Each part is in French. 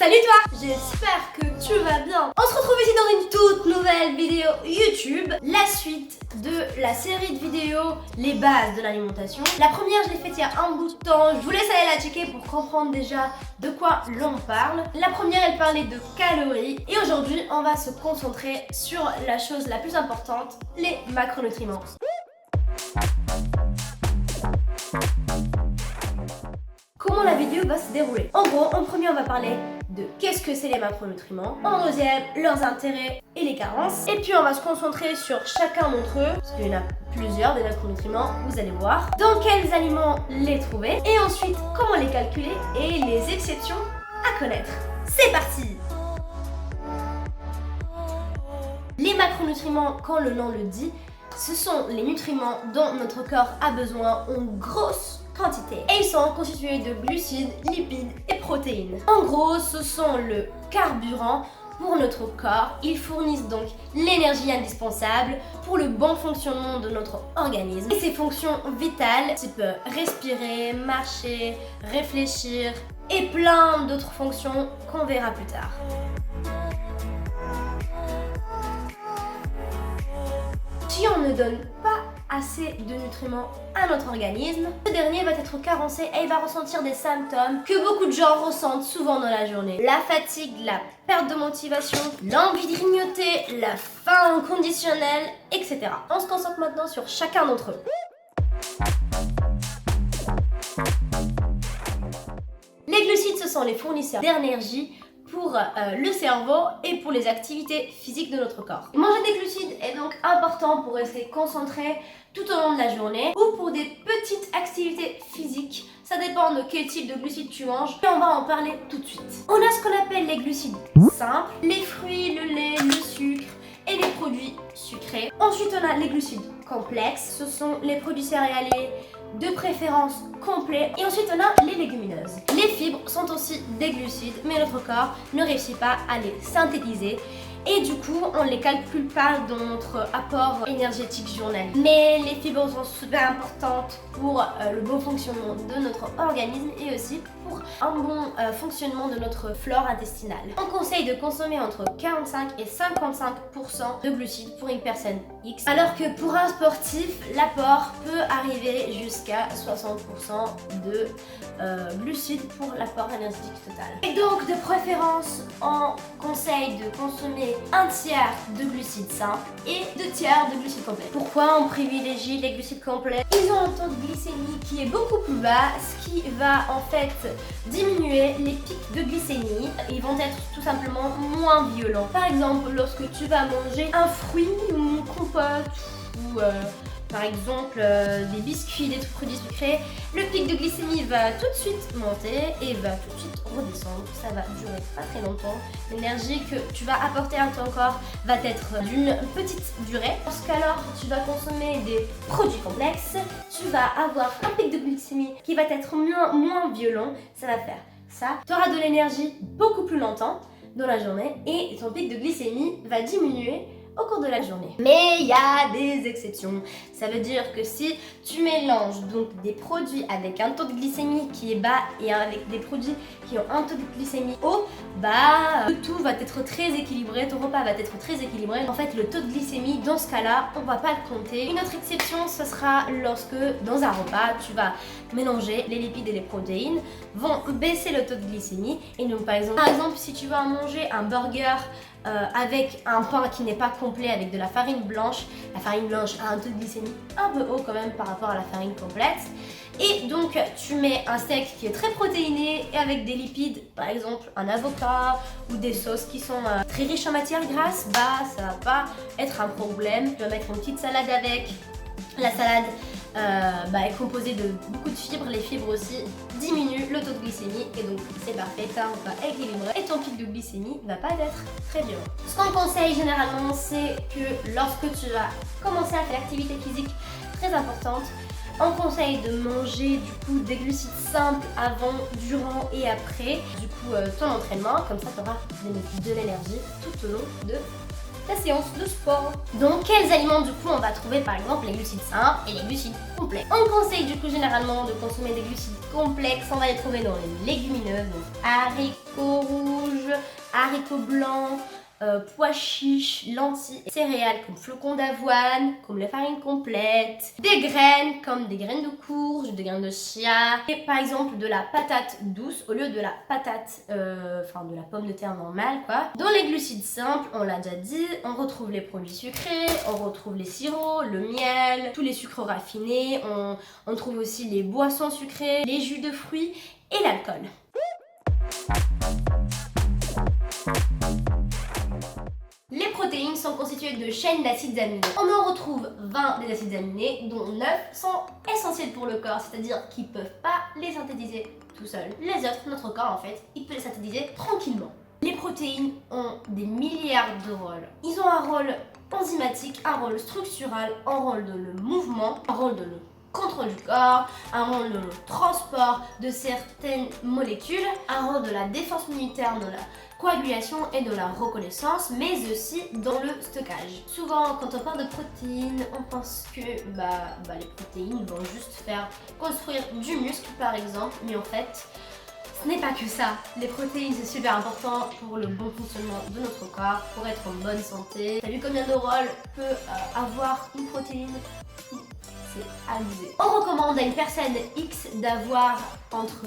Salut toi! J'espère que tu vas bien. On se retrouve ici dans une toute nouvelle vidéo YouTube, la suite de la série de vidéos Les bases de l'alimentation. La première je l'ai faite il y a un bout de temps, je vous laisse aller la checker pour comprendre déjà de quoi l'on parle. La première elle parlait de calories et aujourd'hui on va se concentrer sur la chose la plus importante, les macronutriments. Comment la vidéo va se dérouler? En gros, en premier on va parler de qu'est-ce que c'est les macronutriments, en deuxième leurs intérêts et les carences, et puis on va se concentrer sur chacun d'entre eux, parce qu'il y en a plusieurs des macronutriments, vous allez voir, dans quels aliments les trouver, et ensuite comment les calculer et les exceptions à connaître. C'est parti! Les macronutriments, quand le nom le dit, ce sont les nutriments dont notre corps a besoin en grosse quantité. Et ils sont constitués de glucides, lipides et protéines. En gros, ce sont le carburant pour notre corps. Ils fournissent donc l'énergie indispensable pour le bon fonctionnement de notre organisme. Et ces fonctions vitales, type respirer, marcher, réfléchir et plein d'autres fonctions qu'on verra plus tard. Si on ne donne pas assez de nutriments à notre organisme, ce dernier va être carencé et il va ressentir des symptômes que beaucoup de gens ressentent souvent dans la journée. La fatigue, la perte de motivation, l'envie de grignoter, la faim inconditionnelle, etc. On se concentre maintenant sur chacun d'entre eux. Les glucides, ce sont les fournisseurs d'énergie pour le cerveau et pour les activités physiques de notre corps. Manger des glucides est donc important pour rester concentré tout au long de la journée ou pour des petites activités physiques. Ça dépend de quel type de glucides tu manges et on va en parler tout de suite. On a ce qu'on appelle les glucides simples, les fruits, le lait, le sucre et les produits sucrés. Ensuite on a les glucides complexes, ce sont les produits céréaliers, de préférence complet. Et ensuite on a les légumineuses. Les fibres sont aussi des glucides, mais notre corps ne réussit pas à les synthétiser. Et du coup, on ne les calcule pas dans notre apport énergétique journalier. Mais les fibres sont super importantes pour le bon fonctionnement de notre organisme et aussi pour un bon fonctionnement de notre flore intestinale. On conseille de consommer entre 45 et 55% de glucides pour une personne X, alors que pour un sportif, l'apport peut arriver jusqu'à 60% de glucides pour l'apport énergétique total. Et donc, de préférence, on conseille de consommer un tiers de glucides simples et 2 tiers de glucides complets. Pourquoi on privilégie les glucides complets? Ils ont un taux de glycémie qui est beaucoup plus bas, ce qui va en fait diminuer les pics de glycémie. Ils vont être tout simplement moins violents. Par exemple, lorsque tu vas manger un fruit ou une compote ou par exemple des biscuits, des produits sucrés, le pic de glycémie va tout de suite monter et va tout de suite redescendre. Ça va durer pas très longtemps. L'énergie que tu vas apporter à ton corps va être d'une petite durée. Lorsqu'alors tu vas consommer des produits complexes, tu vas avoir un pic de glycémie qui va être moins violent. Ça va faire ça. Tu auras de l'énergie beaucoup plus longtemps dans la journée et ton pic de glycémie va diminuer au cours de la journée. Mais il y a des exceptions. Ça veut dire que si tu mélanges donc des produits avec un taux de glycémie qui est bas et avec des produits qui ont un taux de glycémie haut, le tout va être très équilibré, ton repas va être très équilibré. En fait, le taux de glycémie, dans ce cas-là, on va pas le compter. Une autre exception, ce sera lorsque dans un repas, tu vas mélanger les lipides et les protéines, vont baisser le taux de glycémie. Et donc par exemple, si tu vas manger un burger avec un pain qui n'est pas complet avec de la farine blanche a un taux de glycémie un peu haut quand même par rapport à la farine complète. Et donc tu mets un steak qui est très protéiné et avec des lipides, par exemple un avocat ou des sauces qui sont très riches en matières grasses, ça va pas être un problème. Tu vas mettre une petite salade avec. La salade est composée de beaucoup de fibres, les fibres aussi diminuent le taux de glycémie et donc c'est parfait, t'as un repas équilibré et ton pic de glycémie va pas être très violent. Ce qu'on conseille généralement, c'est que lorsque tu vas commencer à faire l'activité physique très importante, on conseille de manger du coup des glucides simples avant, durant et après ton entraînement, comme ça tu auras de l'énergie tout au long de ta séance de sport. Donc quels aliments du coup on va trouver? Par exemple les glucides simples et les glucides complexes. On conseille du coup généralement de consommer des glucides complexes. On va les trouver dans les légumineuses, donc haricots rouges, haricots blancs, pois chiches, lentilles, céréales comme flocons d'avoine, comme la farine complète, des graines comme des graines de courge, des graines de chia, et par exemple de la patate douce au lieu de la patate, de la pomme de terre normale quoi. Dans les glucides simples, on l'a déjà dit, on retrouve les produits sucrés, on retrouve les sirops, le miel, tous les sucres raffinés, on trouve aussi les boissons sucrées, les jus de fruits et l'alcool. Les protéines sont constituées de chaînes d'acides aminés. On en retrouve 20 des acides aminés, dont 9 sont essentiels pour le corps, c'est-à-dire qu'ils ne peuvent pas les synthétiser tout seuls. Les autres, notre corps en fait, il peut les synthétiser tranquillement. Les protéines ont des milliards de rôles. Ils ont un rôle enzymatique, un rôle structural, un rôle de le mouvement, un rôle de le contrôle du corps, un rôle de le transport de certaines molécules, un rôle de la défense immunitaire, de la coagulation et de la reconnaissance, mais aussi dans le stockage. Souvent, quand on parle de protéines, on pense que les protéines vont juste faire construire du muscle par exemple, mais en fait, ce n'est pas que ça. Les protéines, c'est super important pour le bon fonctionnement de notre corps, pour être en bonne santé. T'as vu combien de rôles peut avoir une protéine ? C'est abusé. On recommande à une personne X d'avoir entre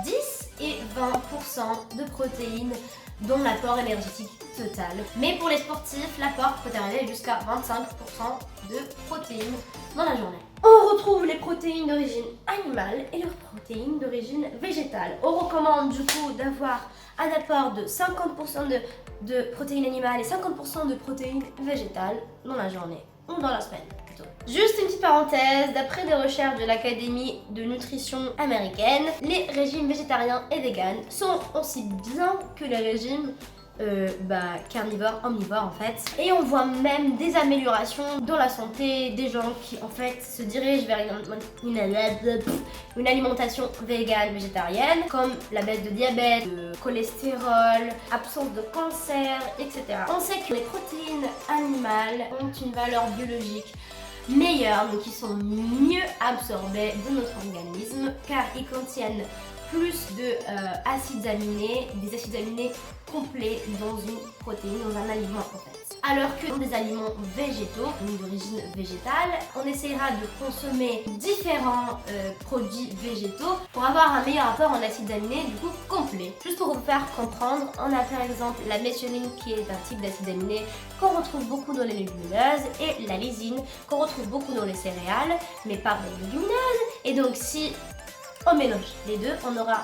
10 et 20% de protéines dans l'apport énergétique total. Mais pour les sportifs, l'apport peut arriver jusqu'à 25% de protéines dans la journée. On retrouve les protéines d'origine animale et leurs protéines d'origine végétale. On recommande du coup d'avoir un apport de 50% de protéines animales et 50% de protéines végétales dans la journée ou dans la semaine. Juste une petite parenthèse, d'après des recherches de l'Académie de nutrition américaine, les régimes végétariens et véganes sont aussi bien que les régimes carnivores, omnivores en fait. Et on voit même des améliorations dans la santé des gens qui en fait se dirigent vers une alimentation végane, végétarienne, comme la baisse de diabète, de cholestérol, absence de cancer, etc. On sait que les protéines animales ont une valeur biologique meilleures, donc ils sont mieux absorbés de notre organisme car ils contiennent plus de acides aminés, des acides aminés complets dans une protéine, dans un aliment en fait. Alors que dans des aliments végétaux, donc d'origine végétale, on essaiera de consommer différents produits végétaux pour avoir un meilleur apport en acides aminés du coup complet. Juste pour vous faire comprendre, on a par exemple la méthionine qui est un type d'acide aminé qu'on retrouve beaucoup dans les légumineuses et la lysine qu'on retrouve beaucoup dans les céréales mais pas dans les légumineuses. Et donc si on mélange les deux, on aura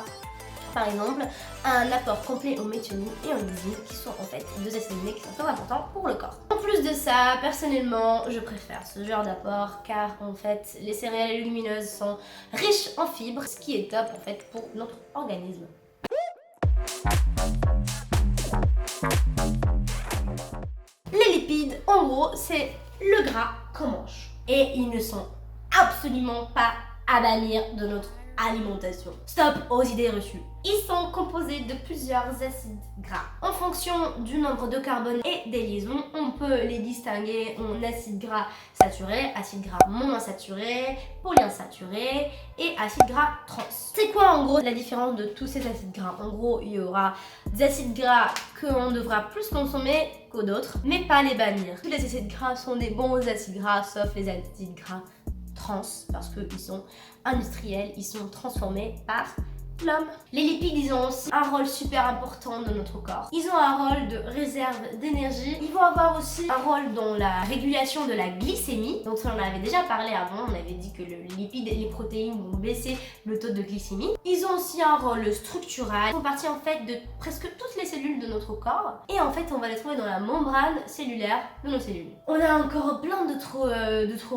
par exemple un apport complet en méthionine et en lysine qui sont en fait deux acides aminés qui sont très importants pour le corps. En plus de ça, personnellement, je préfère ce genre d'apport car en fait les céréales et légumineuses sont riches en fibres, ce qui est top en fait pour notre organisme. Les lipides, en gros, c'est le gras qu'on mange et ils ne sont absolument pas à bannir de notre alimentation. Stop aux idées reçues. Ils sont composés de plusieurs acides gras. En fonction du nombre de carbone et des liaisons, on peut les distinguer en acides gras saturés, acides gras monoinsaturés, polyinsaturés et acides gras trans. C'est quoi en gros la différence de tous ces acides gras? En gros, il y aura des acides gras qu'on devra plus consommer que d'autres, mais pas les bannir. Tous les acides gras sont des bons acides gras, sauf les acides gras trans, parce qu'ils sont industriels, ils sont transformés par l'homme. Les lipides, ils ont aussi un rôle super important dans notre corps. Ils ont un rôle de réserve d'énergie. Ils vont avoir aussi un rôle dans la régulation de la glycémie. Donc ça, on en avait déjà parlé avant. On avait dit que les lipides et les protéines vont baisser le taux de glycémie. Ils ont aussi un rôle structural. Ils font partie en fait de presque toutes les cellules de notre corps. Et en fait, on va les trouver dans la membrane cellulaire de nos cellules. On a encore plein d'autres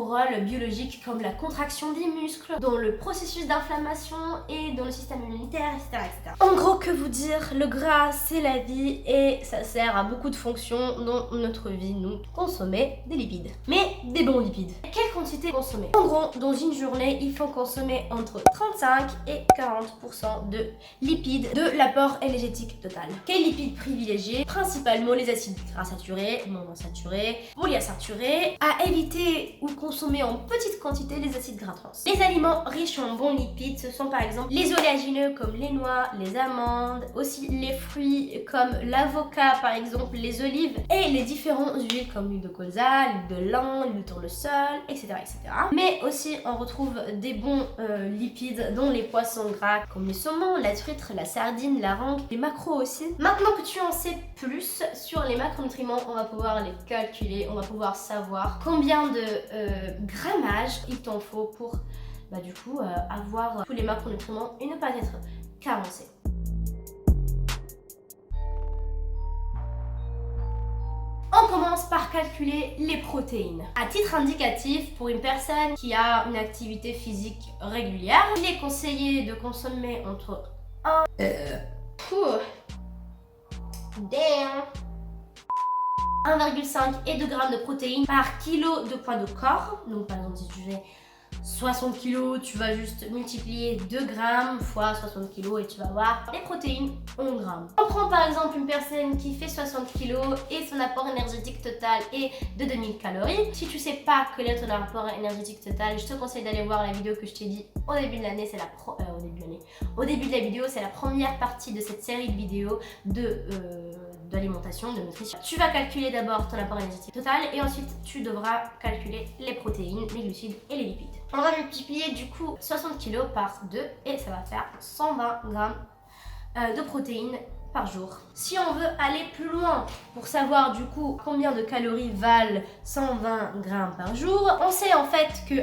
rôles biologiques comme la contraction des muscles, dans le processus d'inflammation et dans le système immunitaire, etc., etc. En gros, que vous dire, le gras c'est la vie et ça sert à beaucoup de fonctions dans notre vie, donc consommer des lipides. Mais des bons lipides. Quelle quantité consommer? En gros, dans une journée, il faut consommer entre 35 et 40% de lipides de l'apport énergétique total. Quels lipides privilégiés? Principalement les acides gras saturés, monoinsaturés, polyinsaturés. À éviter ou consommer en petite quantité les acides gras trans. Les aliments riches en bons lipides, ce sont par exemple les oléagineux légumineux comme les noix, les amandes, aussi les fruits comme l'avocat par exemple, les olives et les différentes huiles comme l'huile de colza, l'huile de lin, l'huile de tournesol, etc., etc. Mais aussi on retrouve des bons lipides dans les poissons gras comme les saumons, la truite, la sardine, la rangue, les maquereaux aussi. Maintenant que tu en sais plus sur les macronutriments, on va pouvoir les calculer, on va pouvoir savoir combien de grammage il t'en faut pour du coup avoir tous les macronutriments et ne pas être carencé. On commence par calculer les protéines. À titre indicatif, pour une personne qui a une activité physique régulière, il est conseillé de consommer entre 1,5 et 2 grammes de protéines par kilo de poids de corps. Donc par exemple si tu fais 60 kg, tu vas juste multiplier 2 grammes fois 60 kg et tu vas avoir les protéines en grammes. On prend par exemple une personne qui fait 60 kg et son apport énergétique total est de 2000 calories. Si tu sais pas quel est ton apport énergétique total, je te conseille d'aller voir la vidéo que je t'ai dit au début de l'année, c'est au début de la vidéo, c'est la première partie de cette série de vidéos d'alimentation, de nutrition. Tu vas calculer d'abord ton apport énergétique total et ensuite tu devras calculer les protéines, les glucides et les lipides. On va multiplier du coup 60 kg par 2 et ça va faire 120 grammes de protéines par jour. Si on veut aller plus loin pour savoir du coup combien de calories valent 120 grammes par jour, on sait en fait que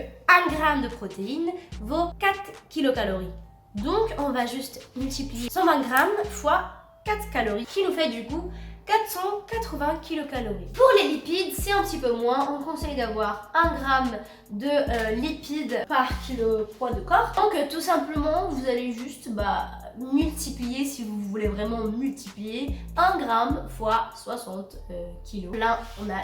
1 gramme de protéines vaut 4 kilocalories. Donc on va juste multiplier 120 grammes fois 4 calories qui nous fait du coup 480 kilocalories. Pour les lipides, c'est un petit peu moins. On conseille d'avoir 1 gramme de lipides par kilo poids de corps. Donc tout simplement, vous allez juste multiplier, si vous voulez vraiment multiplier, 1 gramme fois 60 kilos. Là, on a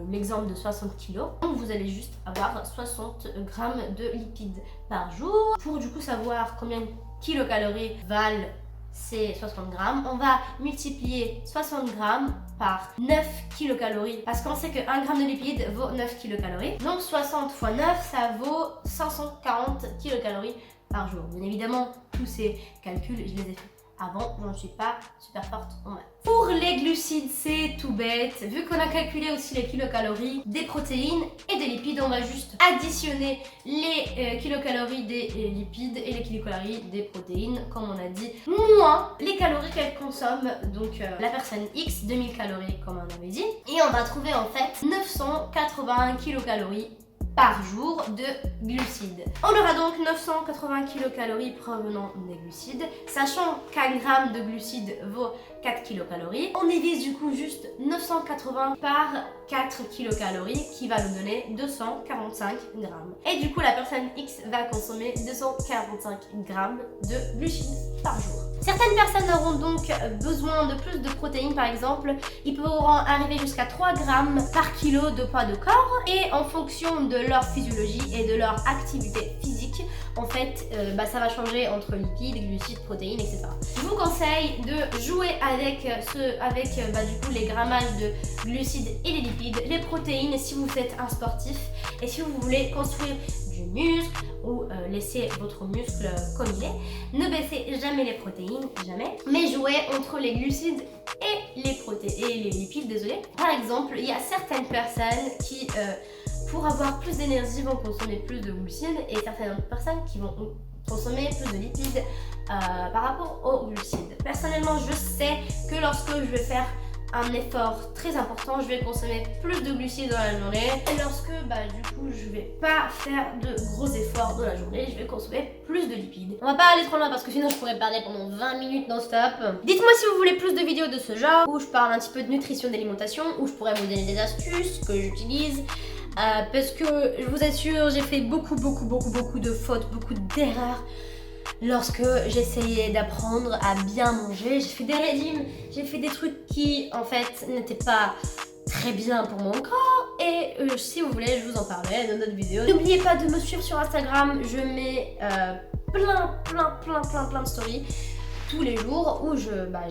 l'exemple de 60 kilos. Donc vous allez juste avoir 60 grammes de lipides par jour. Pour du coup savoir combien de kilocalories valent ces 60 grammes, on va multiplier 60 grammes par 9 kilocalories parce qu'on sait que 1 gramme de lipides vaut 9 kilocalories. Donc 60 fois 9, ça vaut 540 kilocalories par jour. Bien évidemment, tous ces calculs, je les ai faits avant, je ne suis pas super forte en maths. Pour les glucides, c'est tout bête. Vu qu'on a calculé aussi les kilocalories des protéines et des lipides, on va juste additionner les kilocalories des lipides et les kilocalories des protéines, comme on a dit, moins les calories qu'elle consomme. Donc la personne X, 2000 calories comme on avait dit. Et on va trouver en fait 980 kilocalories par jour de glucides. On aura donc 980 kilocalories provenant des glucides, sachant qu'un gramme de glucides vaut 4 kilocalories. On divise du coup juste 980 par 4 kilocalories qui va nous donner 245 grammes. Et du coup la personne X va consommer 245 grammes de glucides par jour. Certaines personnes auront donc besoin de plus de protéines par exemple. Ils pourront arriver jusqu'à 3 grammes par kilo de poids de corps et en fonction de leur physiologie et de leur activité physique, en fait, ça va changer entre lipides, glucides, protéines, etc. Je vous conseille de jouer avec du coup les grammages de glucides et les lipides, les protéines si vous êtes un sportif et si vous voulez construire du muscle ou laisser votre muscle comme il est. Ne baissez jamais les protéines, jamais, mais jouez entre les glucides et les lipides, désolé. Par exemple, il y a certaines personnes qui pour avoir plus d'énergie vont consommer plus de glucides et certaines autres personnes qui vont consommer plus de lipides par rapport aux glucides. Personnellement, je sais que lorsque je vais faire un effort très important, je vais consommer plus de glucides dans la journée et lorsque du coup je vais pas faire de gros efforts dans la journée, je vais consommer plus de lipides. On va pas aller trop loin parce que sinon je pourrais parler pendant 20 minutes non-stop. Dites-moi si vous voulez plus de vidéos de ce genre où je parle un petit peu de nutrition, d'alimentation, où je pourrais vous donner des astuces que j'utilise. Parce que je vous assure, j'ai fait beaucoup de fautes, beaucoup d'erreurs lorsque j'essayais d'apprendre à bien manger. J'ai fait des régimes, j'ai fait des trucs qui en fait n'étaient pas très bien pour mon corps et si vous voulez, je vous en parlerai dans d'autres vidéos. N'oubliez pas de me suivre sur Instagram, je mets plein de stories tous les jours où je parle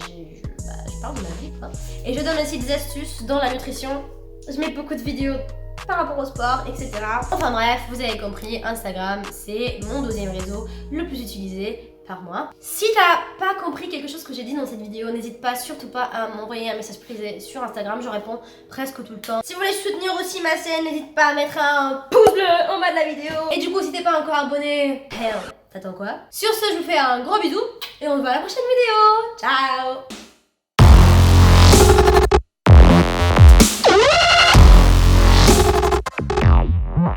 de ma vie quoi. Et je donne aussi des astuces dans la nutrition. Je mets beaucoup de vidéos par rapport au sport, etc. Enfin bref, vous avez compris, Instagram, c'est mon deuxième réseau le plus utilisé par mois. Si t'as pas compris quelque chose que j'ai dit dans cette vidéo, n'hésite pas, surtout pas à m'envoyer un message privé sur Instagram, je réponds presque tout le temps. Si vous voulez soutenir aussi ma chaîne, n'hésite pas à mettre un pouce bleu en bas de la vidéo. Et du coup, si t'es pas encore abonné, t'attends quoi? Sur ce, je vous fais un gros bisou et on se voit à la prochaine vidéo. Ciao!